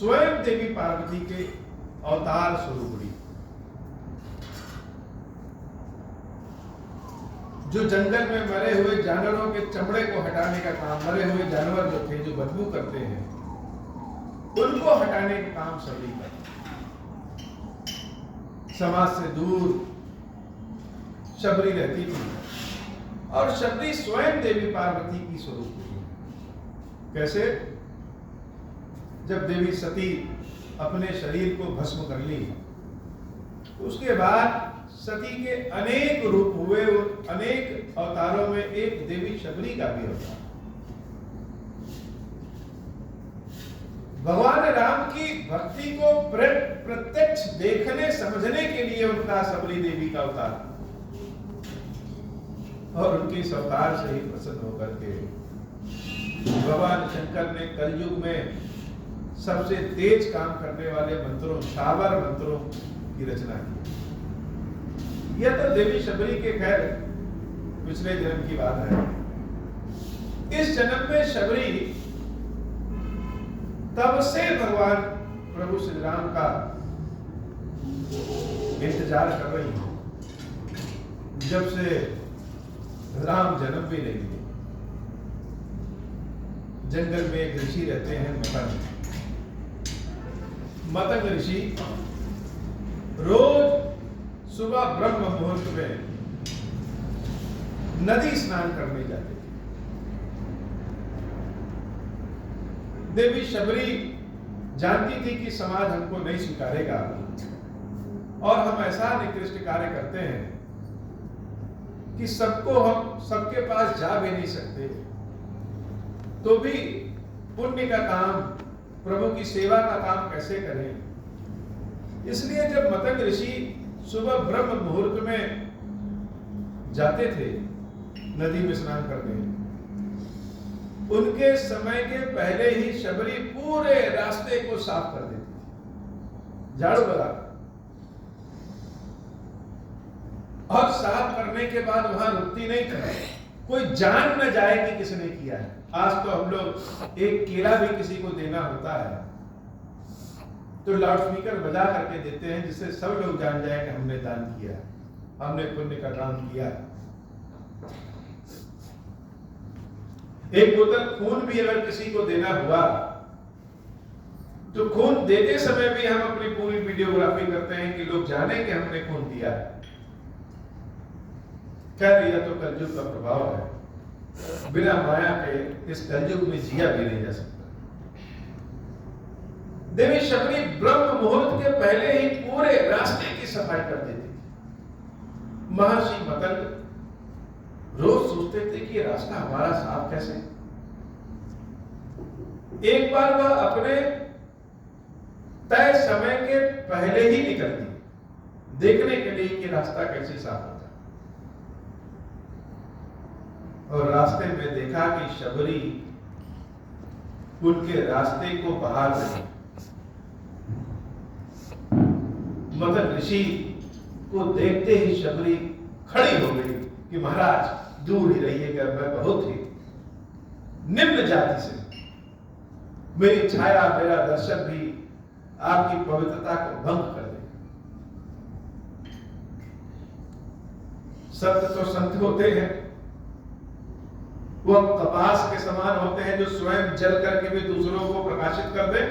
स्वयं देवी पार्वती के अवतार स्वरूपणी, जो जंगल में मरे हुए जानवरों के चमड़े को हटाने का काम, मरे हुए जानवर जो थे जो बदबू करते हैं उनको हटाने का काम सबरी करते, समाज से दूर शबरी रहती थी और शबरी स्वयं देवी पार्वती की स्वरूप थी। कैसे? जब देवी सती अपने शरीर को भस्म कर ली, उसके बाद सती के अनेक रूप हुए और अनेक अवतारों में एक देवी शबरी का भी अवतार। भगवान राम की भक्ति को प्रत्यक्ष देखने समझने के लिए उनका शबरी देवी का अवतार, और उनके इस अवतार से ही प्रसन्न होकर के भगवान शंकर ने कलयुग में सबसे तेज काम करने वाले मंत्रों, शावर मंत्रों की रचना की। यह तो देवी शबरी के खैर पिछले जन्म की बात है। इस जन्म में शबरी तब से भगवान प्रभु श्री राम का इंतजार कर रही है, जब से राम जन्म भी नहीं लिए। जंगल में एक ऋषि रहते हैं मतंग। मतंग ऋषि रोज सुबह ब्रह्म मुहूर्त में नदी स्नान करने जाते थे। देवी शबरी जानती थी कि समाज हमको नहीं स्वीकारेगा और हम ऐसा निकृष्ट कार्य करते हैं कि हम सबके पास जा भी नहीं सकते, तो भी पुण्य का काम, प्रभु की सेवा का काम कैसे करें। इसलिए जब मतंग ऋषि सुबह ब्रह्म मुहूर्त में जाते थे नदी में स्नान करने, उनके समय के पहले ही शबरी पूरे रास्ते को साफ कर देती थी, झाड़ू लगा, और साफ करने के बाद वहां रुकती नहीं थी। कोई जान न जाए कि किसने किया है। आज तो हम लोग एक केला भी किसी को देना होता है तो लाउडस्पीकर बजा करके देते हैं, जिससे सब लोग जान जाए कि हमने दान किया, हमने पुण्य का काम किया। एक बोतल खून भी अगर किसी को देना हुआ तो खून देते समय भी हम अपनी पूरी वीडियोग्राफी करते हैं कि लोग जाने कि हमने खून दिया है। खैर यह तो कलयुग का प्रभाव है, बिना माया के इस कलयुग में जिया भी नहीं जा सकता। देवी शबरी ब्रह्म मुहूर्त के पहले ही पूरे रास्ते की सफाई कर देती थी। महर्षि मतंग रोज सोचते थे कि रास्ता हमारा साफ कैसे। एक बार वह अपने तय समय के पहले ही निकलती देखने के लिए कि रास्ता कैसे साफ होता, और रास्ते में देखा कि शबरी उनके रास्ते को बहार रही। मतंग ऋषि को देखते ही शबरी खड़ी हो गई कि महाराज दूर ही रहिएगा, मैं बहुत ही निम्न जाति से, मेरी छाया, मेरा दर्शन भी आपकी पवित्रता को भंग कर देगा। संत तो संत होते हैं, वो कपास के समान होते हैं जो स्वयं जल करके भी दूसरों को प्रकाशित कर दे।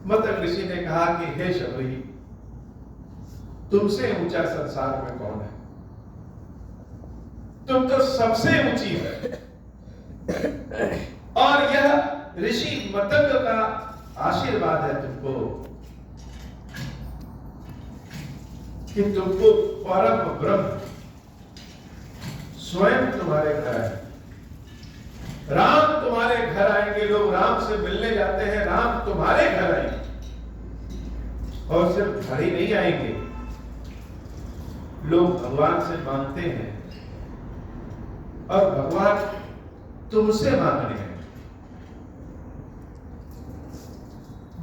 मतंग ऋषि ने कहा कि हे शबरी, तुमसे ऊंचा संसार में कौन है? तुम तो सबसे ऊंची है। और यह ऋषि मतंग का आशीर्वाद है तुमको कि तुमको परम ब्रह्म स्वयं तुम्हारे घर है। राम तुम्हारे घर आएंगे, लोग राम से मिलने जाते हैं, राम तुम्हारे घर आएंगे। और सिर्फ घर ही नहीं आएंगे, लोग भगवान से मांगते हैं और भगवान तुमसे मांग रहे हैं।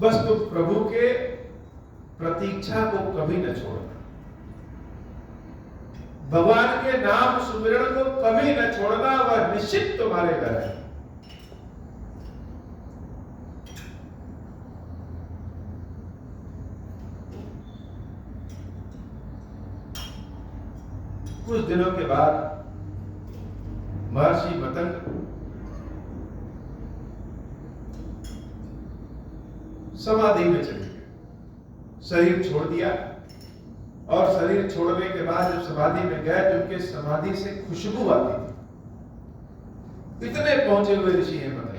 बस तुम प्रभु के प्रतीक्षा को कभी न छोड़ना, भगवान के नाम सुमिरण को कभी न छोड़ना, वह निश्चित तुम्हारे घर है। कुछ दिनों के बाद महर्षि मतंग समाधि में चले गए, शरीर छोड़ दिया। और शरीर छोड़ने के बाद जब समाधि में गए तो उनके समाधि से खुशबू आती थी। इतने पहुंचे हुए ऋषि हैं मतंग।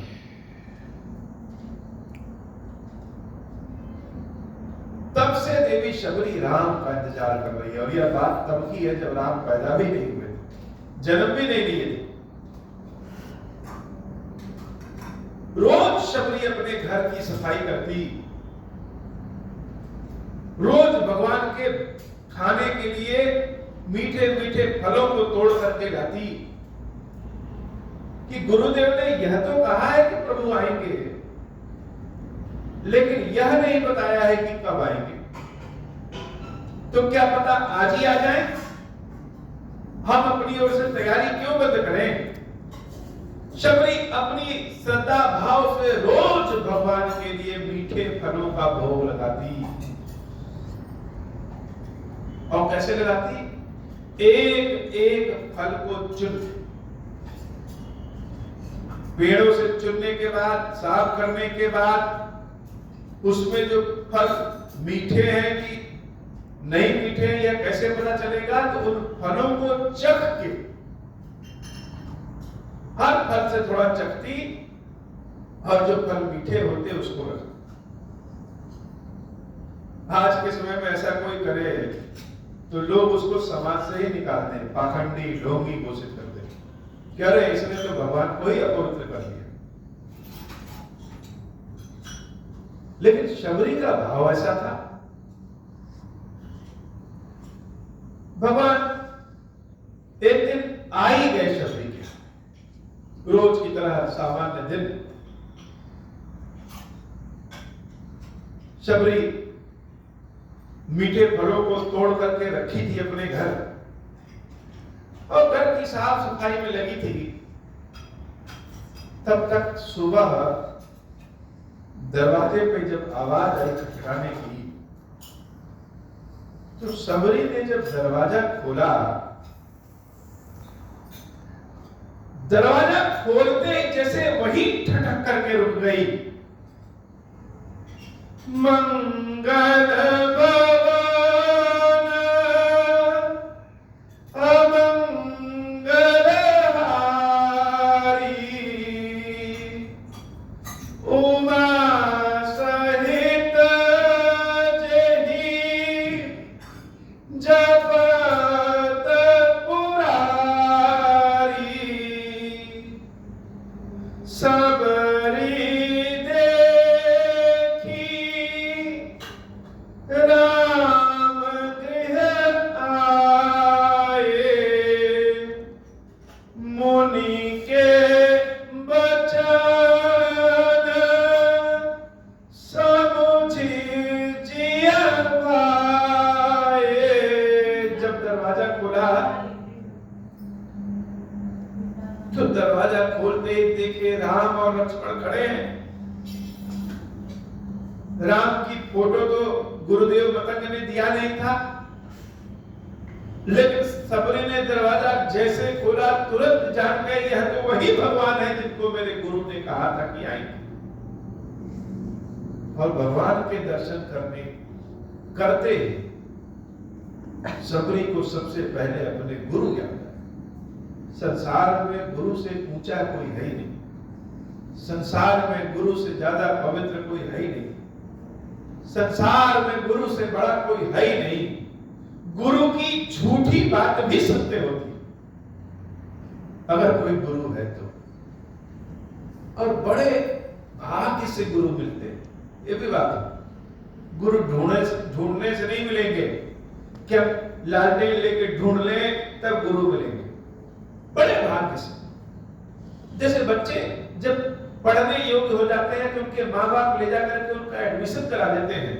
तब से देवी शबरी राम का इंतजार कर रही है। और यह बात तब की है जब राम पैदा भी नहीं हुए थे, जन्म भी नहीं लिए थे। रोज शबरी अपने घर की सफाई करती, रोज भगवान के खाने के लिए मीठे मीठे फलों को तोड़ करके लाती कि गुरुदेव ने यह तो कहा है कि प्रभु आएंगे, लेकिन यह नहीं बताया है कि कब आएंगे। तो क्या पता आज ही आ जाएं? हम अपनी ओर से तैयारी क्यों बंद करें? शबरी अपनी श्रद्धा भाव से रोज भगवान के लिए मीठे फलों का भोग लगाती। और कैसे लगाती? एक एक फल को चुन, पेड़ों से चुनने के बाद, साफ करने के बाद उसमें जो फल मीठे हैं कि नहीं मीठे हैं यह कैसे पता चलेगा? तो उन फलों को चख के, हर फल से थोड़ा चखती और जो फल मीठे होते उसको रखती। आज के समय में ऐसा कोई करे तो लोग उसको समाज से ही निकालते हैं, पाखंडी ढोंगी घोषित करते हैं, कह रहे इसने तो भगवान को ही अपवित्र कर दिया। लेकिन शबरी का भाव ऐसा था। भगवान एक दिन आ ही गए शबरी के, रोज की तरह सामान्य दिन। शबरी मीठे फलों को तोड़ करके रखी थी अपने घर और घर की साफ सफाई में लगी थी। तब तक सुबह दरवाजे पे जब आवाज आई खटखटाने की, तो शबरी ने जब दरवाजा खोला, दरवाजा खोलते जैसे वही ठटक करके रुक गई। मंगल तो दरवाजा खोलते ही देखे राम और लक्ष्मण खड़े हैं। राम की फोटो तो गुरुदेव मतंग ने दिया नहीं था, लेकिन शबरी ने दरवाजा जैसे खोला तुरंत जान गए यह तो वही भगवान है जिनको मेरे गुरु ने कहा था कि आएंगे। और भगवान के दर्शन करते शबरी को सबसे पहले अपने गुरु याद आए। संसार में गुरु से ऊंचा कोई है ही नहीं, संसार में गुरु से ज्यादा पवित्र कोई है ही नहीं, संसार में गुरु से बड़ा कोई है ही नहीं। गुरु की झूठी बात भी सत्य होती अगर कोई गुरु है तो, और बड़े भाग्य से गुरु मिलते हैं। ये भी बात है, गुरु ढूंढने से नहीं मिलेंगे। क्या लालटेन लेके ढूंढ ले तब गुरु मिलेंगे? बड़े भाग्य से। जैसे बच्चे जब पढ़ने योग्य हो जाते हैं तो उनके माँ बाप ले जाकर के उनका एडमिशन करा देते हैं।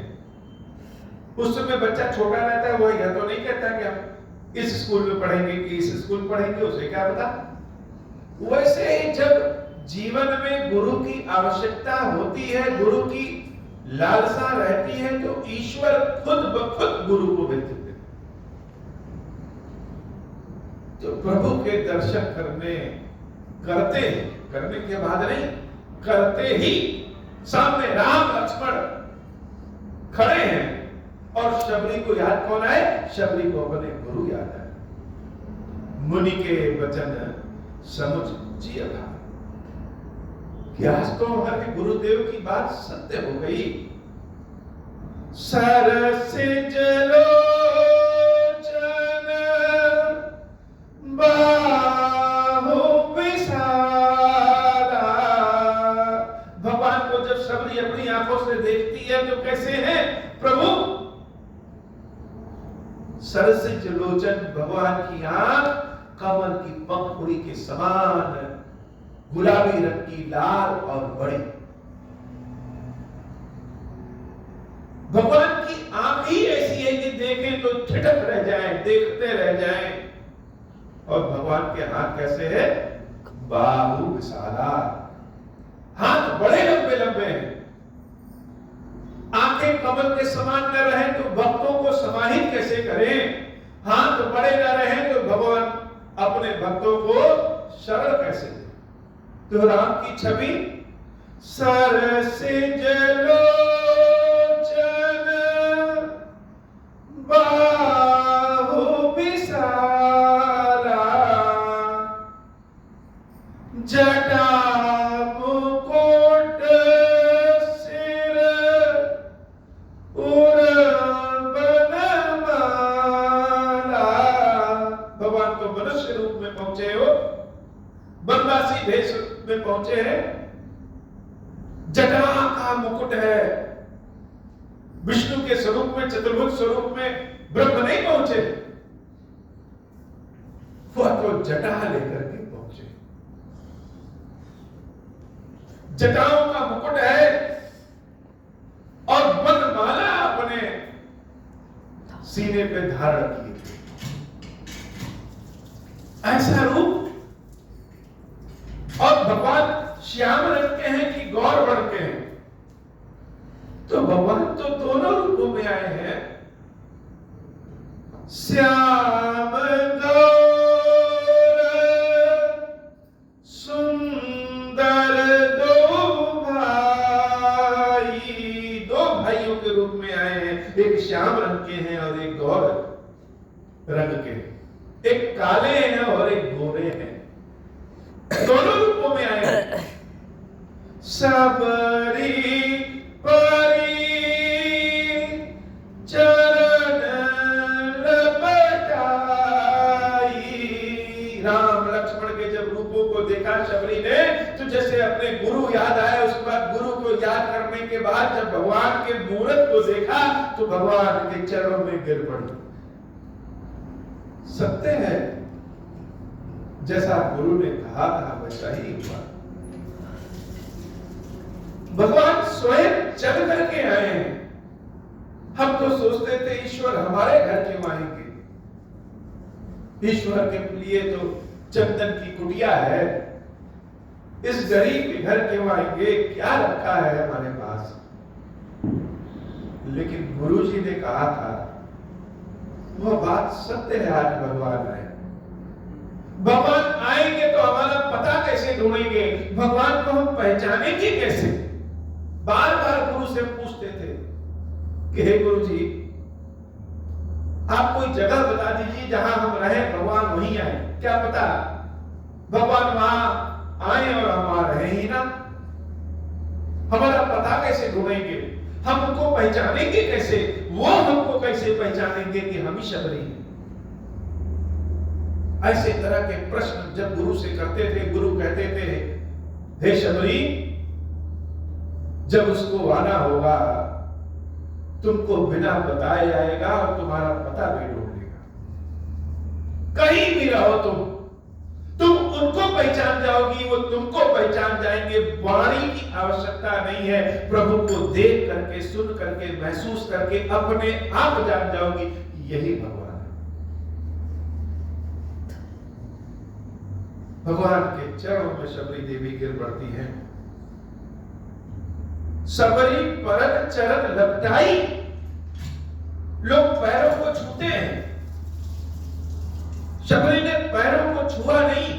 उस समय बच्चा छोटा रहता है, वो यह तो नहीं कहता कि हम इस स्कूल में पढ़ेंगे कि इस स्कूल पढ़ेंगे, उसे क्या पता। वैसे ही जब जीवन में गुरु की आवश्यकता होती है, गुरु की लालसा रहती है, तो ईश्वर खुद ब खुद गुरु को भेज देते हैं। तो प्रभु के दर्शन करने के बाद नहीं, करते ही सामने राम लक्ष्मण खड़े हैं और शबरी को याद कौन आए? शबरी को अपने गुरु याद आए। मुनि के वचन समुझ जिया था कि आज तो हमारे गुरुदेव की बात सत्य हो गई। सरस जलोचन बाहु विशाला। भगवान को जब शबरी अपनी आंखों से देखती है तो कैसे है प्रभु? सरस जलोचन, भगवान की आंख कमल की पंखुड़ी के समान गुलाबी रंग की, लाल और बड़ी। भगवान की आंख ही ऐसी है कि देखें तो ठिठक रह जाएं, देखते रह जाएं। और भगवान के हाथ कैसे है? बाहु विशाला, हाथ बड़े लंबे लंबे हैं। आंखें कमल के समान न रहे तो भक्तों को समाहित कैसे करें? हाथ बड़े न रहे तो भगवान अपने भक्तों को शरण कैसे दें? तो राम की छवि सरस जलोचन बाहु विशाला, जटा मुकुट सिर उर बनमाला। भगवान तो मनुष्य रूप में पहुंचे हो, बनवासी भेष में पहुंचे हैं। जटा का मुकुट है। विष्णु के स्वरूप में, चतुर्भुज स्वरूप में ब्रह्म नहीं पहुंचे, वह तो जटा लेकर के पहुंचे। जटाओं का मुकुट है और बनमाला अपने सीने पे धारण किए थे। ऐसा रूप। और भगवान श्याम रंग के हैं कि गौर वर्ण के हैं? तो भगवान तो दोनों रूपों में आए हैं। श्याम गौर सुंदर दो भाई, दो भाइयों के रूप में आए हैं। एक श्याम रंग के हैं और एक गौर रंग के हैं। एक काले हैं और एक गोरे हैं। दोनों रूपों में आए हैं। सबरी परी चरण लपटाई। राम लक्ष्मण के जब रूपों को देखा शबरी ने, तो जैसे अपने गुरु याद आए, उसके बाद गुरु को याद करने के बाद जब भगवान के मूर्त को देखा तो भगवान के चरणों में गिर पड़ी। सत्य है, जैसा गुरु ने कहा था वैसा ही हुआ। भगवान स्वयं चल करके आए हैं। हम तो सोचते थे ईश्वर हमारे घर क्यों आएंगे? ईश्वर के लिए तो चंदन की कुटिया है। इस गरीब के घर क्यों आएंगे? क्या रखा है हमारे पास? लेकिन गुरु जी ने कहा था, वह बात सत्य है। आज भगवान आए। भगवान आएंगे तो हमारा पता कैसे ढूंढेंगे? भगवान को हम पहचानेंगे कैसे? बार बार गुरु से पूछते थे कि हे गुरु जी, आप कोई जगह बता दीजिए जहां हम रहे, भगवान वहीं आए। क्या पता भगवान वहां आए और हम वहां रहे ही ना। हमारा पता कैसे ढूंढेंगे? हम उनको पहचानेंगे कैसे? वो हमको कैसे पहचानेंगे कि हम ही शबरी हैं? ऐसे तरह के प्रश्न जब गुरु से करते थे, गुरु कहते थे, हे शबरी, जब उसको आना होगा तुमको बिना बताए आएगा और तुम्हारा पता भी ढूंढ लेगा। कहीं भी रहो तुम उनको पहचान जाओगी, वो तुमको पहचान जाएंगे। वाणी की आवश्यकता नहीं है। प्रभु को देख करके, सुन करके, महसूस करके अपने आप जान जाओगी। यही भगवान है। भगवान के चरणों में शबरी देवी गिर पड़ती है। सबरी परत चरण लपटाई। लोग पैरों को छूते हैं। शबरी ने पैरों को छुआ नहीं,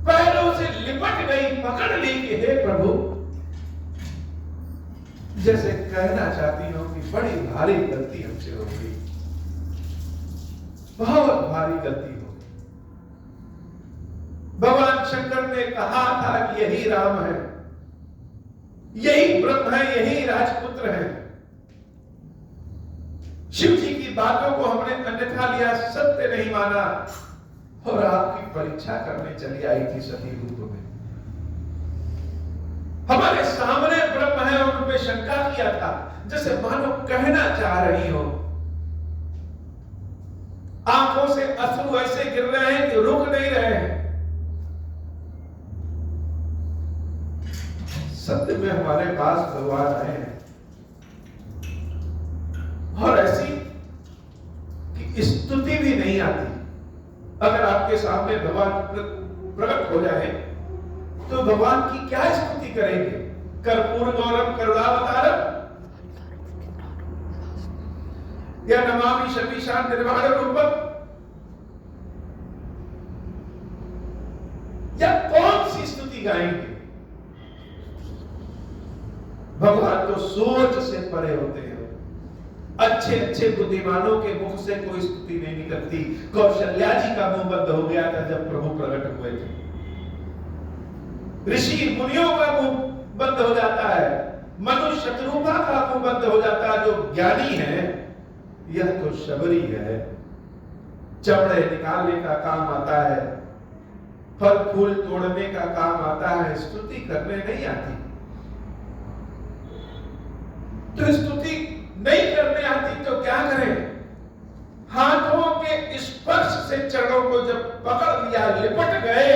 पैरों से लिपट गई, पकड़ ली कि हे प्रभु, जैसे कहना चाहती हूं कि बड़ी भारी गलती हमसे हो गई, बहुत भारी गलती हो गई। भगवान शंकर ने कहा था कि यही राम है, यही ब्रह्म है, यही राजपुत्र है। शिव जी की बातों को हमने अन्यथा लिया, सत्य नहीं माना और आपकी परीक्षा करने चली आई थी सती रूप में। हमारे सामने ब्रह्म है और उन पे शंका किया था, जैसे मानो कहना चाह रही हो। आंखों से अश्रु ऐसे गिर रहे हैं कि रुक नहीं रहे हैं। सत्य में हमारे पास भगवान आए हैं और ऐसी कि स्तुति भी नहीं आती। अगर आपके सामने भगवान प्रकट हो जाए तो भगवान की क्या स्तुति करेंगे? कर्पूर गौरम करुणावतारम या नमामि शमीशान निर्वाण रूपम, या कौन सी स्तुति गाएंगे? भगवान तो सोच से परे होते हैं। अच्छे अच्छे बुद्धिमानों के मुख से कोई स्तुति नहीं निकलती। कौशल्या जी का मुंह बंद हो गया था जब प्रभु प्रकट हुए थे। ऋषि मुनियों का मुंह बंद हो जाता है, मनुष्य शत्रुपा का मुंह बंद हो जाता है। जो ज्ञानी है, यह तो शबरी है, चमड़े निकालने का काम आता है, फल फूल तोड़ने का काम आता है, स्तुति करने नहीं आती। तो स्तुति नहीं करने आती तो क्या करें? हाथों के स्पर्श से चरणों को जब पकड़ लिया, लिपट गए,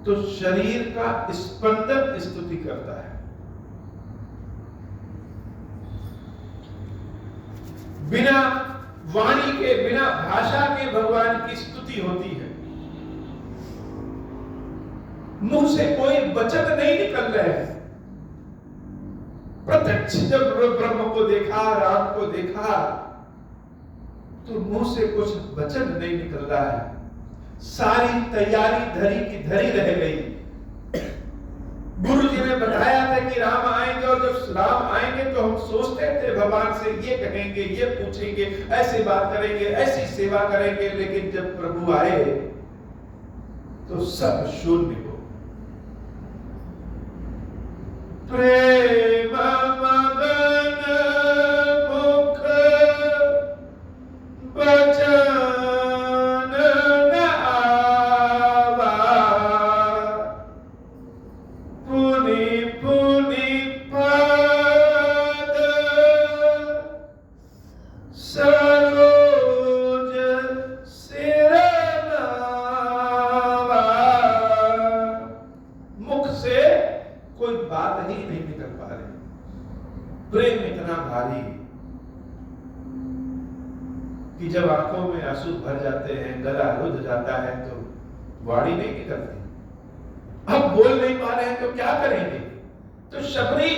तो शरीर का स्पंदन स्तुति करता है। बिना वाणी के, बिना भाषा के भगवान की स्तुति होती है। मुंह से कोई वचन नहीं निकल रहे हैं। प्रत्यक्ष जब ब्रह्म को देखा, राम को देखा, तो मुंह से कुछ वचन नहीं निकल रहा है। सारी तैयारी धरी की धरी रह गई। गुरु जी ने बताया था कि राम आएंगे, और जब राम आएंगे तो हम सोचते थे भगवान से ये कहेंगे, ये पूछेंगे, ऐसी बात करेंगे, ऐसी सेवा करेंगे। लेकिन जब प्रभु आए तो सब शून्य हो। प्रेम मगन मुख बचन न आवा, पुनि पुनि पद सरोज सिर नावा। मुख से कोई बात ही नहीं निकल पा रही। प्रेम इतना भारी कि जब आंखों में आंसू भर जाते हैं, गला रुध जाता है, तो वाणी नहीं निकलती। अब बोल नहीं पा रहे हैं तो क्या करेंगे? तो शबरी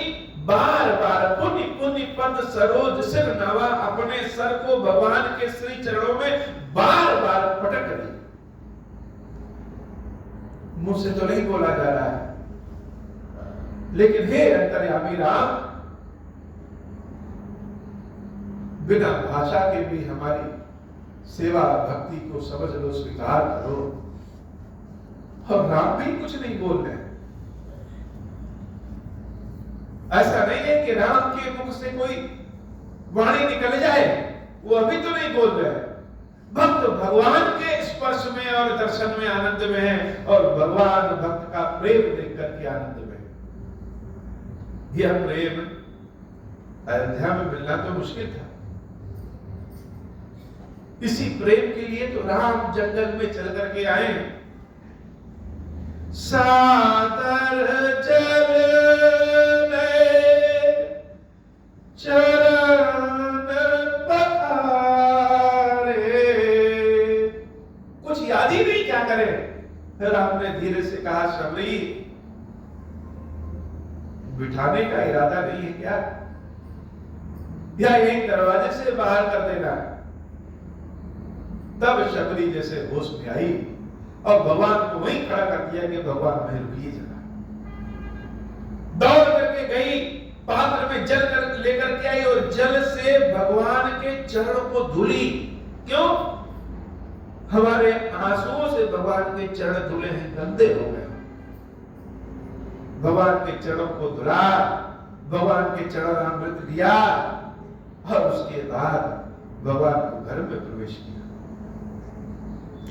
बार बार पुनि पुनि पद सरोज सिर नवा, अपने सर को भगवान के श्री चरणों में बार बार पटक दी। मुंह से तो नहीं बोला जा रहा है, लेकिन हे अंतर्यामी राम, बिना भाषा के भी हमारी सेवा भक्ति को समझ लो, स्वीकार करो। और राम भी कुछ नहीं बोल रहे। ऐसा नहीं है कि राम के मुख से कोई वाणी निकल जाए, वो अभी तो नहीं बोल रहे। भक्त भगवान के स्पर्श में और दर्शन में आनंद में है, और भगवान भक्त का प्रेम देख करके आनंद में। यह प्रेम अयोध्या में मिलना तो मुश्किल था। इसी प्रेम के लिए तो राम जंगल में चल करके आए। सादर चल चरण पखारे, कुछ याद ही नहीं क्या करें। राम ने धीरे से कहा, शबरी, बिठाने का इरादा नहीं है क्या? या यही दरवाजे से बाहर कर देना। तब शबरी जैसे होश में आई और भगवान को वहीं खड़ा कर दिया कि भगवान वहीं रुकिए जरा। दौड़ करके गई, पात्र में जल कर लेकर के आई और जल से भगवान के चरणों को धुली। क्यों? हमारे आंसुओं से भगवान के चरण धुले हैं, गंदे हो गए। भगवान के चरणों को धुला, भगवान के चरण अमृत लिया और उसके बाद भगवान को घर में प्रवेश किया।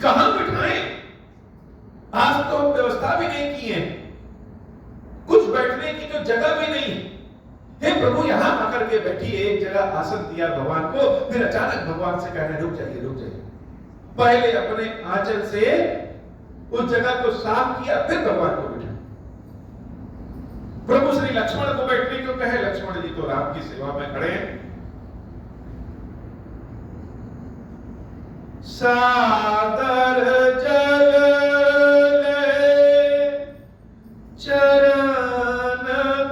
कहां बिठाएं? आज तो व्यवस्था भी नहीं की है, कुछ बैठने की तो जगह भी नहीं। हे प्रभु, यहां आकर के बैठिए। एक जगह आसन दिया भगवान को, फिर अचानक भगवान से कहने रुक जाइए, रुक जाइए। पहले अपने आंचल से उस जगह को साफ किया, फिर भगवान को बिठाया। प्रभु श्री लक्ष्मण को बैठने को कहे, लक्ष्मण जी तो राम की सेवा में खड़े हैं। सादर जल चरण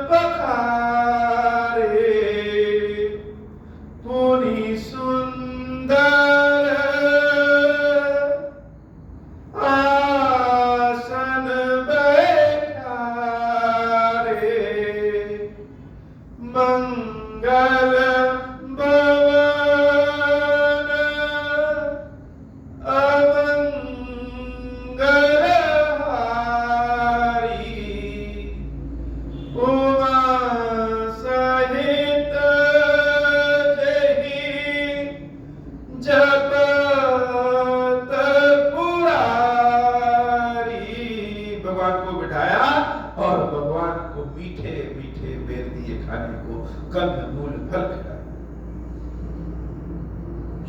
पखारे, पुनि सुंदर आसन बैठारे, मंगल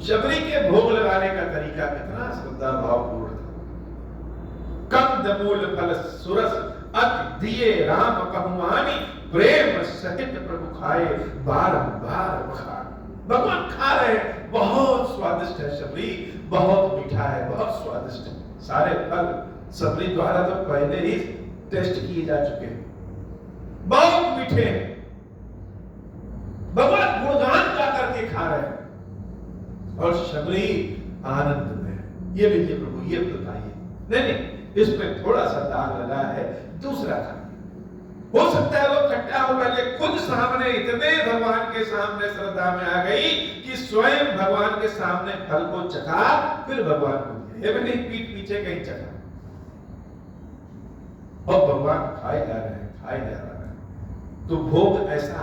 शबरी के भोग लगाने का तरीका कितना श्रद्धा भावपूर्ण था। कंदमूल फल सुरस अति दिए राम कहमानी, प्रेम सहित प्रभु खाए बारंबार बखान। भगवान खा रहे, बहुत स्वादिष्ट है शबरी, बहुत मीठा है, बहुत स्वादिष्ट है। सारे फल शबरी द्वारा तो पहले ही टेस्ट किए जा चुके हैं, बहुत मीठे हैं। भगवान गुणगान गा करके खा रहे हैं और शबरी आनंद में। ये लीजिए प्रभु, ये बताइए। नहीं, इसमें थोड़ा सा दाग लगा है, दूसरा खाइए। हो सकता है वो खट्टा हो। पहले खुद सामने, इतने भगवान के सामने श्रद्धा में आ गई कि स्वयं भगवान के सामने फल को चखा, फिर भगवान को दिया। ये भी नहीं पीठ पीछे कहीं चखा। और भगवान खाए जा रहे हैं, खाए जा रहे हैं। तो भोग ऐसा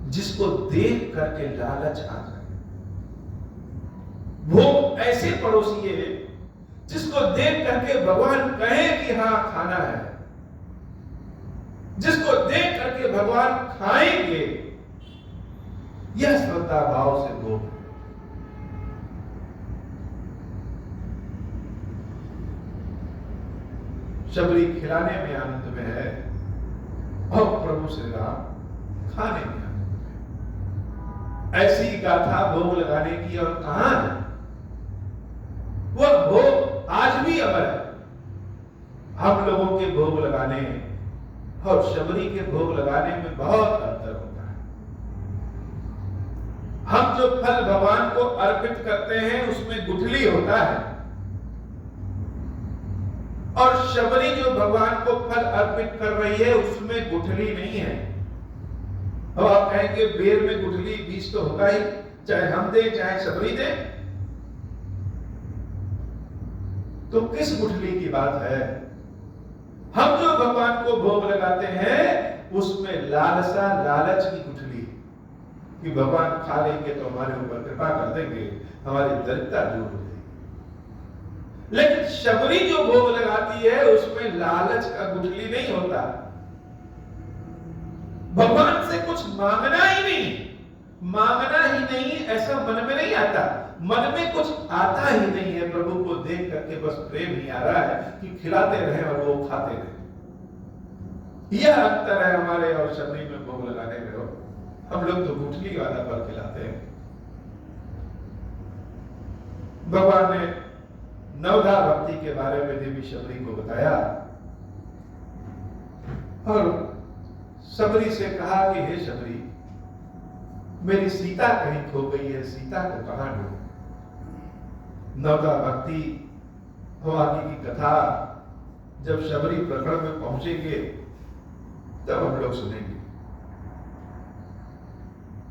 जिसको देख करके लालच आ जाए। भोग ऐसे पड़ोसिए जिसको देख करके भगवान कहे कि हां खाना है, जिसको देख करके भगवान खाएंगे। यह श्रद्धा भाव से भोग। शबरी खिलाने में आनंद में है और प्रभु श्री राम खाने में आनंद में। ऐसी गाथा भोग लगाने की और कहां है? वह भोग आज भी अमर है। हम लोगों के भोग लगाने और शबरी के भोग लगाने में बहुत अंतर होता है। हम जो फल भगवान को अर्पित करते हैं उसमें गुठली होता है, और शबरी जो भगवान को फल अर्पित कर रही है उसमें गुठली नहीं है। अब आप कहेंगे बेर में गुठली बीज तो होगा ही, चाहे हम दें चाहे शबरी दें। तो किस गुठली की बात है? हम जो भगवान को भोग लगाते हैं उसमें लालसा, लालच की गुठली कि भगवान खा लेंगे तो हमारे ऊपर कृपा कर देंगे, हमारी दरिद्रता दूर हो जाएगी। लेकिन शबरी जो भोग लगाती है उसमें लालच का गुठली नहीं होता। भगवान से कुछ मांगना ही नहीं, मांगना ही नहीं ऐसा मन में नहीं आता। मन में कुछ आता ही नहीं है। प्रभु को देख करके बस प्रेम ही आ रहा है कि खिलाते रहे और वो खाते रहे। यह अंतर है हमारे और शबरी में भोग लगाने में। हम लोग तो गुठली वाला फल खिलाते हैं। भगवान ने नवधा भक्ति के बारे में देवी शबरी को बताया और शबरी से कहा कि हे शबरी, मेरी सीता कहीं खो गई है, सीता को कहां ढूंढूं। नवदा भक्ति हो आगे की कथा जब शबरी प्रकरण में पहुंचेंगे तब हम लोग सुनेंगे।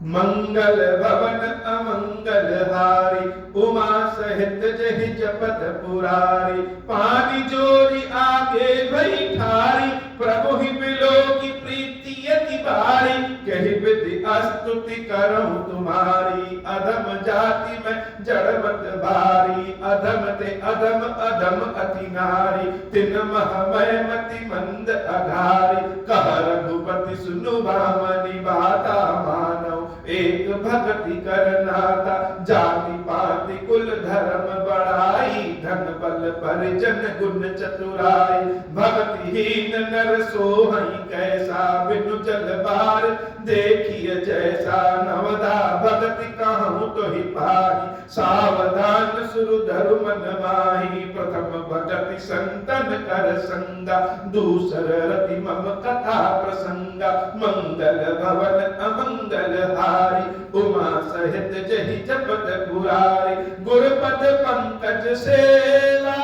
मंगल भवन अमंगल हारी, उमा सहित जहि जपत पुरारी। पानी जोरी आगे भई ठारी, प्रभु ही बिलो की प्रीति यति भारी। कही विधि स्तुति करऊं तुम्हारी, अधम जाति में जड़मत भारी। अधम ते अधम अधम अति नारी, तिन महमय मति मंद अघारी। कह रघुपति सुनु भामनी बाता मानव, एक भक्ति करनाता। जाति पाति कुल धर्म बड़ाई, धन बल परिजन गुण चतुराई। भक्तिहीन नर सोहई कैसा, बिनु जल बार देखिए जैसा। नवदा भक्ति कहूँ तो ही पाही, सावधान सुरु धरु मन माही। प्रथम भगति संतन कर संगा, दूसर रति मम कथा प्रसंगा। मंगल भवन अमंगल हारी, उमा सहित जहि जपत पुरारी। गुरपद पंकज सेवा,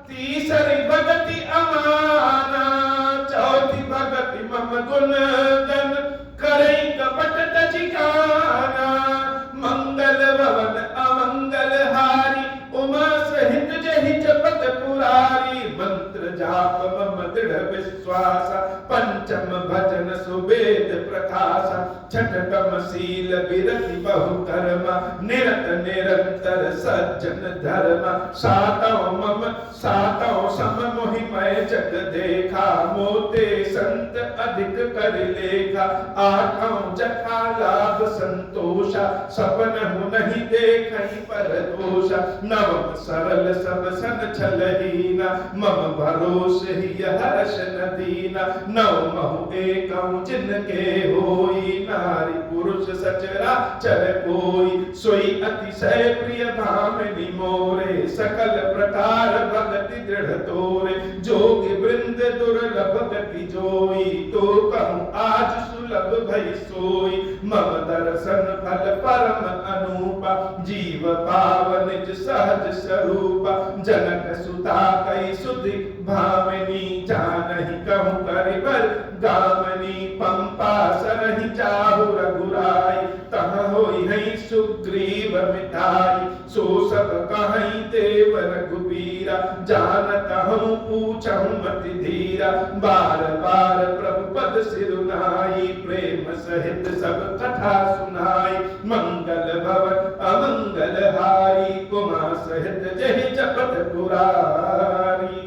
तीसरी भगति अमाना। चौथी भगति मम गुण गण, करई कपट तजिगाना। मंगल भवन अमंगल हारी, उमा सहित जहि जपत पुरारी। मंत्र जाप मम दृढ़ विश्वास, पंचम भजन सुवेद प्रकाश। छठम शील विरति बहु कर्म, निरत निरंतर सज्जन धर्म। सातों सम मोहि मैं जग देखा, मोते संत अधिक कर लेखा। आठों जथा लाभ संतोषा, सपन हूँ नहीं देखई पर दोषा। नवम सरल सब सन छलहीना, मम भरोसे ही हर्ष न दीना। नवमहु एकम जिनके होई, नारी पुरुष सचराचर कोई। सोई अतिशय प्रिय भामिनी मोरे, सकल प्रकार भक्ति दृढ़ तोरे। जोगी वृंद दुर्लभ गति जोई, तो कहूँ आज सुलभ भई सोई। मम दर्शन फल परम अनूपा, जीव पावन निज सहज स्वरूपा। जनक सुता कई सुधि भामिनी, जानहि कहूँ करिबर गामनी। पंपा सरहि जाहु रघुराई, तह होई है सुग्रीव मिताई। सो सब कहीं देव रघुबीरा, जानत हूँ पूछहु मति धीरा। बार बार प्रभु पद सिरुनाई, प्रेम सहित सब कथा सुनाई। मंगल भवन अमंगल हारी, उमा सहित जहि जपत पुरारी।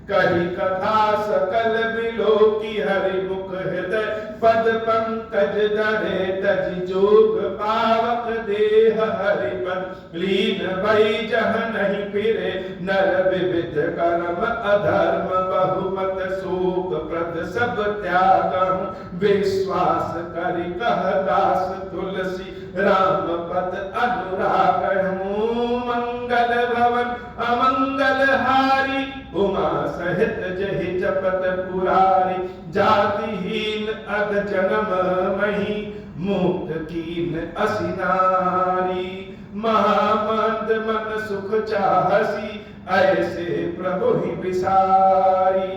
कही कथा सकल बिलो की, हरि मुख हृदय पद पंकज धरे। तजि जोग पावक देह हरि पद, लीन भई जह नहीं फिरे। नर विविध कर्म अधर्म, बहुमत शोक प्रद सब त्यागहूँ। विश्वास करि कह दास तुलसी, राम पद अनुराग हूँ। मंगल भवन अमंगल हारी, उमा सहित जहि जपत पुरारी। जातिहीन अध जन्म मही, मुक्त कीन असि नारी। महामंद मन सुख चाहसी, ऐसे प्रभु ही विसारी।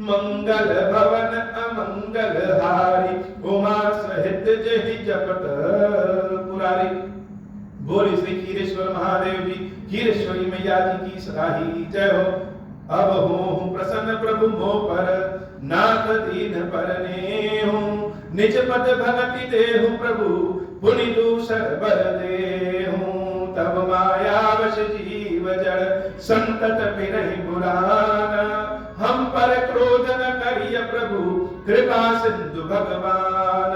मंगल भवन अमंगल हारी, उमा सहित जहि जपत पुरारी। बोले श्री खीरेश्वर महादेव जी, खीरेश्वरी मैया जी की सदा ही जय हो। अब हूँ प्रसन्न प्रभु मो पर, नाथ दीन परने हूँ। निज पद भगति देहु प्रभु, पुनि दूसर बर देहूँ। तब मायावश जीव जड़, संतत बिरहि बुलाना। हम पर क्रोध न करिय प्रभु, कृपा सिंधु भगवान।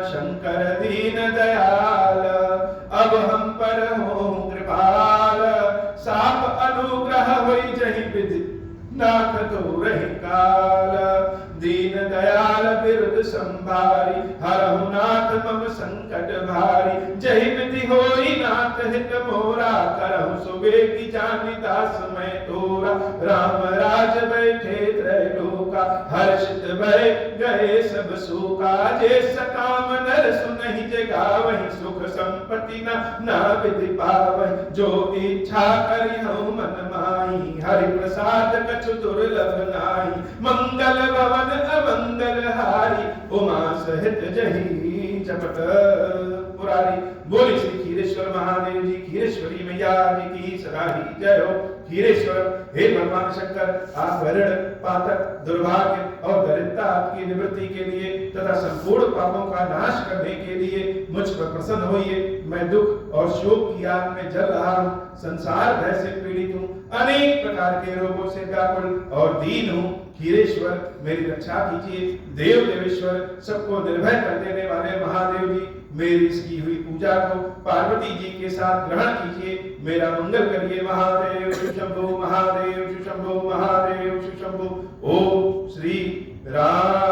शंकर दीन दयाल, अब हम पर हो कृपाल। साप अनुग्रह होई जहि विधि, नाथ तो रहि काल। दीन दयाल बिरुद संभारी, हरहु नाथ मम संकट भारी। जहि विधि होई नाथ हित मोरा, करहु सुबेगी जानि दास मैं तोरा। राम राज बैठे त्रैलोका, हर्षित भय गए सब शोका। जे सकाम नर सुनहि जगावहि, सुख संपत्ति ना विधि पावहि। जो इच्छा करिहु मन माही, हरि प्रसाद कछु दुर्लभ नाहि। मंगल भवन अमंगल हारी, उमा सहित जहि जपत पुरारी। बोली श्री खीरेश्वर महादेव जी, खीरेश्वरी मैया जी की सदा ही जय हो। खीरेश्वर हे भगवान शंकर, आप ऋण पातक दुर्भाग्य और दरिद्रता आपकी निवृत्ति के लिए तथा संपूर्ण पापों का नाश करने के लिए मुझ पर प्रसन्न होइए। मैं दुख और शोक की आग में जल रहा हूँ, संसार भय से पीड़ित हूँ, अनेक प्रकार के रोगों से व्याकुल और दीन हूँ। खीरेश्वर मेरी रक्षा कीजिए। देव देवेश्वर, सबको निर्भय कर देने वाले महादेव जी, मेरी इसकी हुई पूजा को पार्वती जी के साथ ग्रहण कीजिए। मेरा मंगल करिए महादेव। शंभो महादेव, शंभो महादेव, शंभो। ओम श्री राम